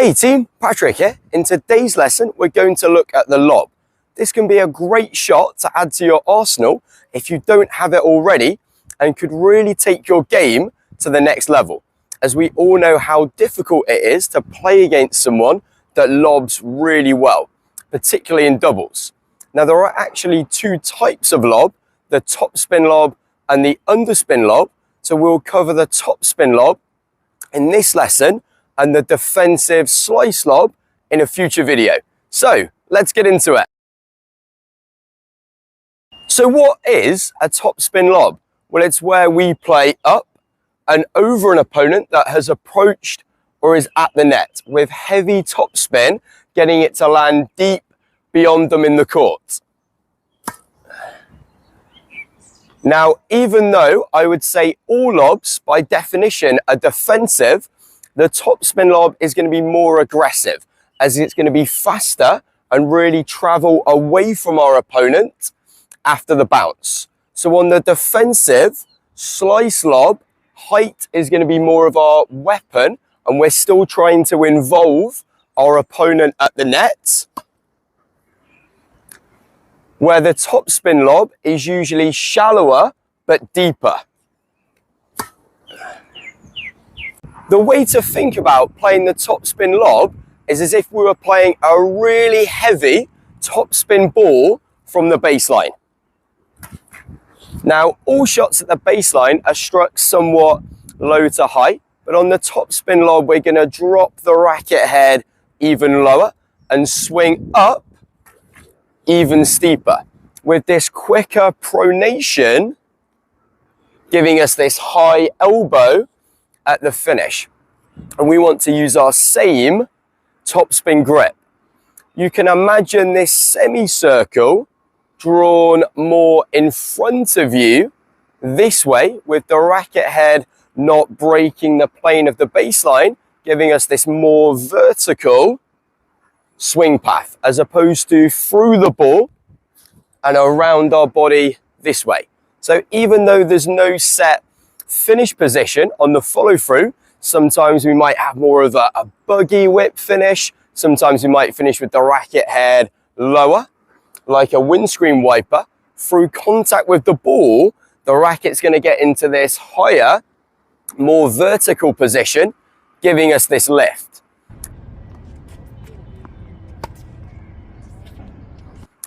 Hey team, Patrick here. In today's lesson, we're going to look at the lob. This can be a great shot to add to your arsenal if you don't have it already, and could really take your game to the next level, as we all know how difficult it is to play against someone that lobs really well, particularly in doubles. Now there are actually two types of lob, the topspin lob and the underspin lob. So we'll cover the topspin lob in this lesson and the defensive slice lob in a future video. So let's get into it. So what is a topspin lob? Well, it's where we play up and over an opponent that has approached or is at the net with heavy topspin, getting it to land deep beyond them in the court. Now, even though I would say all lobs by definition are defensive, the topspin lob is going to be more aggressive, as it's going to be faster and really travel away from our opponent after the bounce. So on the defensive slice lob, height is going to be more of our weapon, and we're still trying to involve our opponent at the net, where the topspin lob is usually shallower but deeper. The way to think about playing the topspin lob is as if we were playing a really heavy topspin ball from the baseline. Now, all shots at the baseline are struck somewhat low to high, but on the topspin lob, we're going to drop the racket head even lower and swing up even steeper, with this quicker pronation giving us this high elbow at the finish. And we want to use our same topspin grip. You can imagine this semicircle drawn more in front of you this way, with the racket head not breaking the plane of the baseline, giving us this more vertical swing path, as opposed to through the ball and around our body this way. So even though there's no set finish position on the follow through, sometimes we might have more of a buggy whip finish. Sometimes we might finish with the racket head lower, like a windscreen wiper. Through contact with the ball, the racket's going to get into this higher, more vertical position, giving us this lift.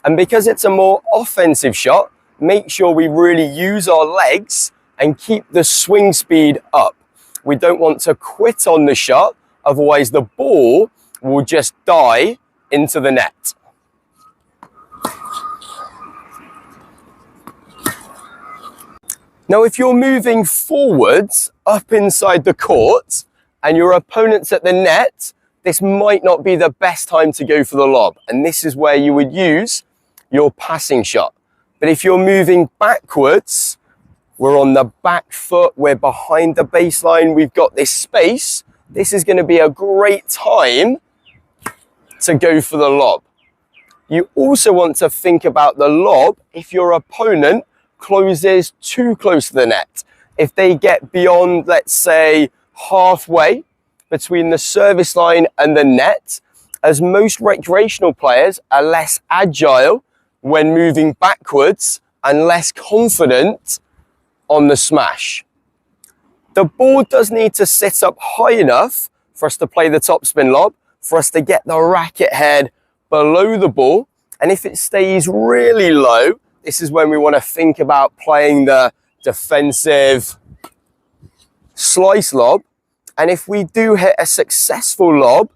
And because it's a more offensive shot, make sure we really use our legs and keep the swing speed up. We don't want to quit on the shot, otherwise the ball will just die into the net. Now, if you're moving forwards up inside the court and your opponent's at the net, this might not be the best time to go for the lob. And this is where you would use your passing shot. But if you're moving backwards, we're on the back foot, we're behind the baseline, we've got this space, this is going to be a great time to go for the lob. You also want to think about the lob if your opponent closes too close to the net. If they get beyond, let's say, halfway between the service line and the net, as most recreational players are less agile when moving backwards and less confident on the smash. The ball does need to sit up high enough for us to play the topspin lob, for us to get the racket head below the ball. And if it stays really low, this is when we want to think about playing the defensive slice lob. And if we do hit a successful lob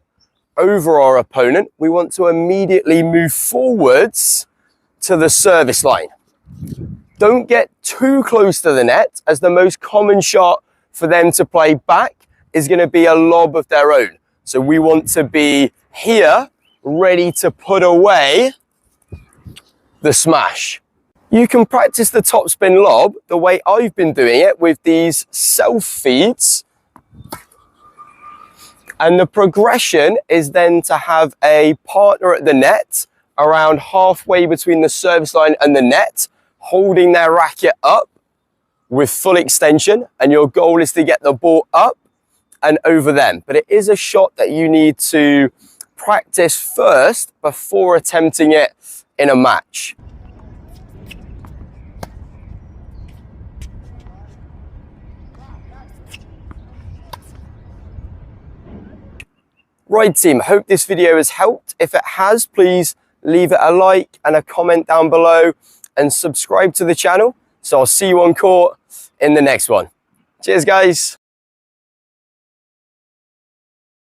over our opponent, we want to immediately move forwards to the service line. Don't get too close to the net, as the most common shot for them to play back is going to be a lob of their own. So we want to be here, ready to put away the smash. You can practice the topspin lob the way I've been doing it, with these self feeds. And the progression is then to have a partner at the net around halfway between the service line and the net, holding their racket up with full extension, and your goal is to get the ball up and over them. But it is a shot that you need to practice first before attempting it in a match. Right team, hope this video has helped. If it has, please leave it a like and a comment down below and subscribe to the channel. So I'll see you on court in the next one. Cheers guys.